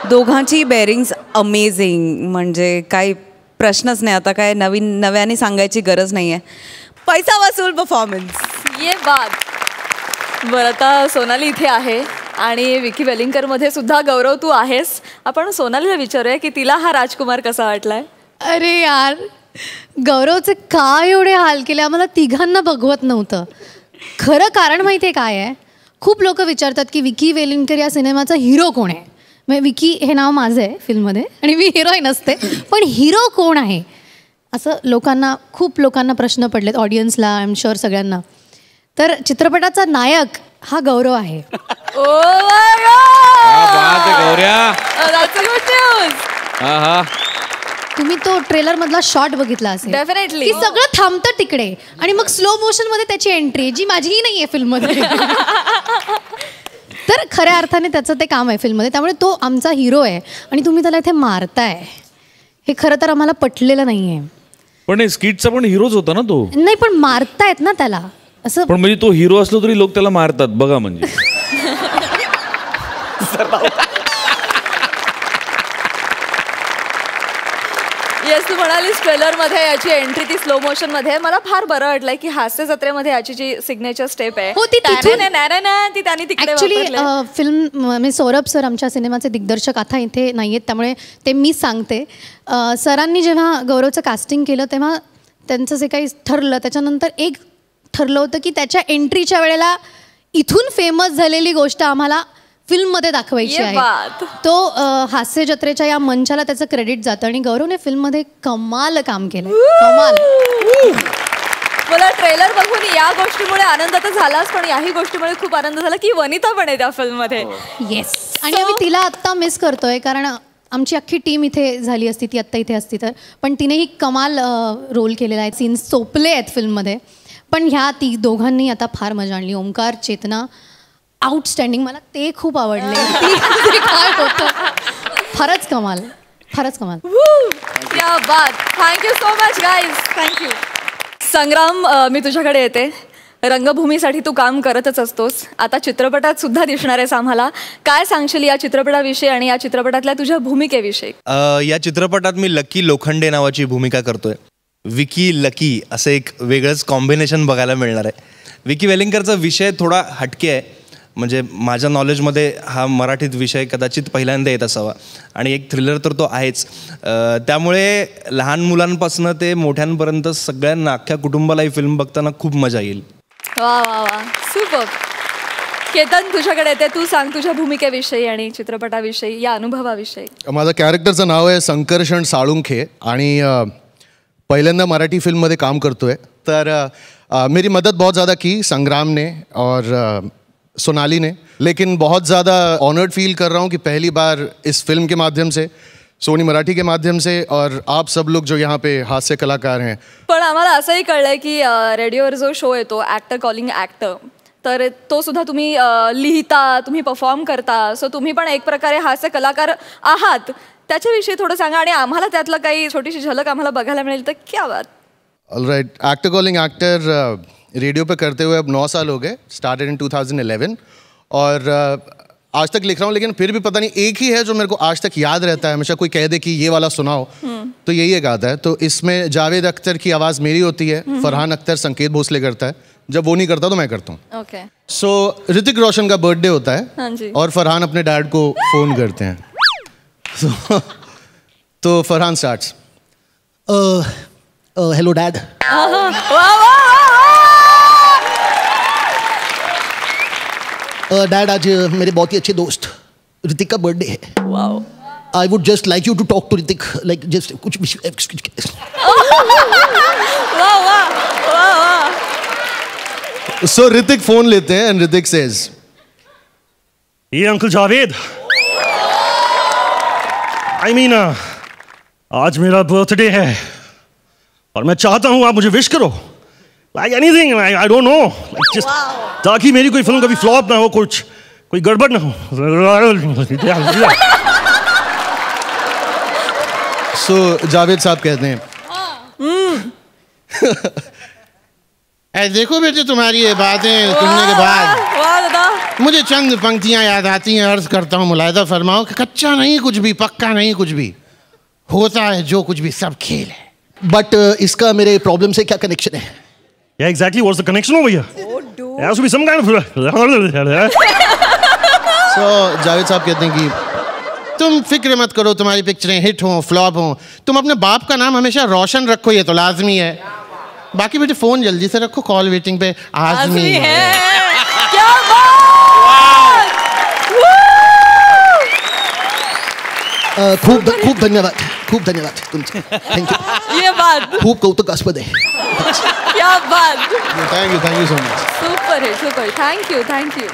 दोघांची बेअरिंग्स अमेझिंग, म्हणजे काही प्रश्नच नाही. आता काय नव्याने सांगायची गरज नाही आहे. पैसा वसूल परफॉर्मन्स. ये बात. बरं, आता सोनाली इथे आहे आणि विकी वेलिंगकरमध्ये सुद्धा गौरव तू आहेस. आपण सोनालीला विचारूया की तिला हा राजकुमार कसा वाटलाय. अरे यार, गौरवचे काय एवढे हाल केले, आम्हाला तिघांना बघवत नव्हतं. खरं कारण माहिती आहे काय आहे? खूप लोक विचारतात की विकी वेलिंगकर या सिनेमाचा हिरो कोण आहे. म्हणजे विकी हे नाव माझं आहे फिल्ममध्ये आणि मी हिरोईन असते, पण हिरो कोण आहे असं खूप लोकांना प्रश्न पडलेत, ऑडियन्सला, आय एम शुअर सगळ्यांना. तर चित्रपटाचा नायक हा गौरव आहे. तुम्ही तो ट्रेलर मधला शॉट बघितला असेल डेफिनेटली, की सगळं थांबतं तिकडे आणि मग स्लो मोशन मध्ये त्याची एंट्री, जी माझीही नाहीये फिल्म मध्ये. तर खऱ्या अर्थाने त्याचं ते काम आहे फिल्ममध्ये, त्यामुळे तो आमचा हिरो आहे आणि तुम्ही त्याला इथे मारताय, हे खरं तर आम्हाला पटलेलं नाहीये. पण स्किटचा पण हिरोच होता ना तो. नाही, पण मारतायत ना त्याला असं. पण म्हणजे तो हिरो असलो तरी लोक त्याला मारतात बघा. म्हणजे येस, तू म्हणालीस ट्रेलरमध्ये याची एंट्री ती स्लो मोशन मध्ये. मला फार बरं वाटलंय की हास्य जत्रेमध्ये याची जी सिग्नेचर स्टेप आहे ती त्यांनी तिकडे ऍक्च्युली फिल्म सौरभ सर आमच्या सिनेमाचे दिग्दर्शक आता इथे नाहीयेत, त्यामुळे ते मी सांगते. सरांनी जेव्हा गौरवचं कास्टिंग केलं तेव्हा त्यांचं जे काही ठरलं त्याच्यानंतर एक ठरलं होतं की त्याच्या एंट्रीच्या वेळेला इथून फेमस झालेली गोष्ट आम्हाला फिल्ममध्ये दाखवायची आहे. तो हास्य जत्रेच्या या मंचाला त्याचं क्रेडिट जातं आणि गौरवने फिल्ममध्ये कमाल काम केलं. कमाल. मला ट्रेलर बघून या गोष्टीमुळे आनंद तर झालाच, पण याही गोष्टीमुळे खूप आनंद झाला की वनिता पण आहे त्या फिल्ममध्ये. येस, आणि आम्ही तिला आत्ता मिस करतोय कारण आमची अख्खी टीम इथे झाली असती, ती आत्ता इथे असती तर. पण तिनेही कमाल रोल केलेला आहे, सीन्स चोपले आहेत फिल्ममध्ये. पण ह्या दोघांनी आता फार मजा आणली. ओमकार, चेतना आउटस्टँडिंग, मला ते खूप आवडले. काय होतं, फारच कमाल, फारच कमाल. क्या बात. Thank you so much guys, thank you. Sangram, मी तुझ्याकडे येते. रंगभूमीसाठी तू काम करतच असतोस, आता चित्रपटात सुद्धा दिसणार आहेस आम्हाला. काय सांगशील या चित्रपटाविषयी आणि या चित्रपटातल्या तुझ्या भूमिकेविषयी? या चित्रपटात मी लकी लोखंडे नावाची भूमिका करतोय. विकी लकी असं एक वेगळंच कॉम्बिनेशन बघायला मिळणार आहे. विकी वेलिंगकरचा विषय थोडा हटके आहे, म्हणजे माझ्या नॉलेजमध्ये हा मराठीत विषय कदाचित पहिल्यांदा येत असावा आणि एक थ्रिलर तर तो आहेच. त्यामुळे लहान मुलांपासून ते मोठ्यांपर्यंत सगळ्यांना, अख्ख्या कुटुंबाला ही फिल्म बघताना खूप मजा येईल. वा वा वा, सुपर. केतन, तुझ्याकडे येते. तू सांग तुझ्या भूमिकेविषयी आणि चित्रपटाविषयी, या अनुभवाविषयी. माझं कॅरेक्टरचं नाव आहे संकर्षण साळुंखे आणि पहिल्यांदा मराठी फिल्ममध्ये काम करतोय. तर मेरी मदद बहुत ज़्यादा की संग्राम ने और सोनाली ने, लेकिन बहुत ज़्यादा ऑनर्ड फील कर रहा हूँ कि पहली बार इस फिल्म के माध्यम से, सोनी मराठी के माध्यम से, और आप सब लोग जो यहाँ पे हास्य कलाकार हैं. पण आम्हाला असंही कळलंय की रेडिओवर जो शो येतो ॲक्टर कॉलिंग ॲक्टर, तर तो सुद्धा तुम्ही लिहिता, तुम्ही परफॉर्म करता. सो तुम्ही पण एक प्रकारे हास्य कलाकार आहात. त्याच्याविषयी थोडं सांगा आणि आम्हाला त्यातलं काही छोटीशी झलक आम्हाला बघायला मिळेल तर क्या बात. Alright, actor calling actor radio पे करते हुए अब 9 साल हो गए. स्टार्टेड इन 2011 और आज तक लिख रहा हूँ, लेकिन फिर भी पता नहीं एक ही है जो मेरे को आज तक याद रहता है. हमेशा कोई कह दे कि ये वाला सुनाओ तो यही एक आता है. तो इसमें जावेद अख्तर की आवाज़ मेरी होती है, फरहान अख्तर संकेत भोसले करता है, जब वो नहीं करता तो मैं करता हूँ. ओके. सो ऋतिक रोशन का बर्थडे होता है और फरहान अपने डैड को फ़ोन करते हैं. तो Farhan starts, hello dad. Dad, आज मेरे बहुत ही अच्छे दोस्त ऋतिक का बर्थडे है. I would just like you to talk to Hrithik, like just कुछ. सो ऋतिक फोन लेते हैं एंड ऋतिक सेज, ये अंकल जावेद, I mean, आज मेरा बर्थडे है और मैं चाहता हूँ आप मुझे विश करो, like anything, like I don't know, like just ताकि मेरी कोई फिल्म कभी फ्लॉप ना हो, कोई गड़बड़ ना हो. So जावेद साहब कहते हैं देखो बेटे, तुम्हारी ये बातें सुनने के बाद मुझे चंद पंक्तियां याद आती हैं. अर्ज करता हूँ, मुलाहिदा फरमाओ कि कच्चा नहीं कुछ भी, पक्का नहीं कुछ भी, होता है जो कुछ भी, सब खेल है. बट इसका मेरे प्रॉब्लम से क्या कनेक्शन है? Yeah, exactly. What's the connection over here? There has to be some kind of. So Javed साहब कहते हैं कि तुम फिक्र मत करो, तुम्हारी पिक्चरें हिट हों फ्लॉप हों, तुम अपने बाप का नाम हमेशा रोशन रखो, ये तो लाजमी है. बाकी बेटे फोन जल्दी से रखो, कॉल वेटिंग पे आजमी है. क्या बात! खूब धन्यवाद तुमचे. थँक्यू. ये बात खूप कौतुकास्पद आहे. क्या बात! Thank you so much. सुपर है, थँक्यू.